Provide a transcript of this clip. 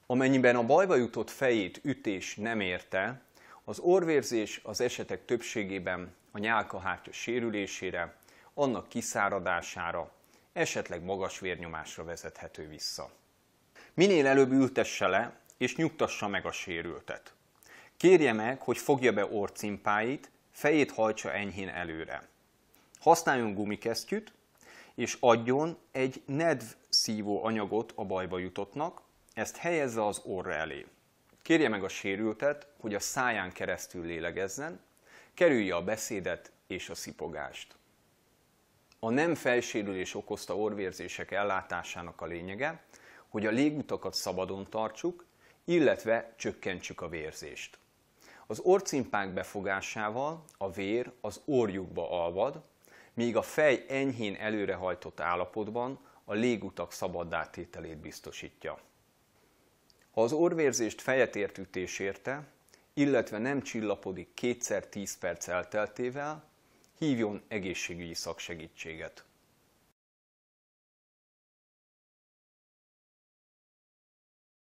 Amennyiben a bajba jutott fejét ütés nem érte, az orrvérzés az esetek többségében a nyálkahártya sérülésére, annak kiszáradására, esetleg magas vérnyomásra vezethető vissza. Minél előbb ültesse le és nyugtassa meg a sérültet. Kérje meg, hogy fogja be orrcimpáit, fejét hajtsa enyhén előre. Használjon gumikesztyűt, és adjon egy nedvszívó anyagot a bajba jutottnak, ezt helyezze az orra elé. Kérje meg a sérültet, hogy a száján keresztül lélegezzen, kerülje a beszédet és a szipogást. A nem fejsérülés okozta orrvérzések ellátásának a lényege, hogy a légutakat szabadon tartsuk, illetve csökkentsük a vérzést. Az orrcimpák befogásával a vér az orrlyukba alvad, míg a fej enyhén előrehajtott állapotban a légutak szabaddá tételét biztosítja. Ha az orrvérzést fejet ért ütés érte, illetve nem csillapodik 2x10 perc elteltével, hívjon egészségügyi szaksegítséget.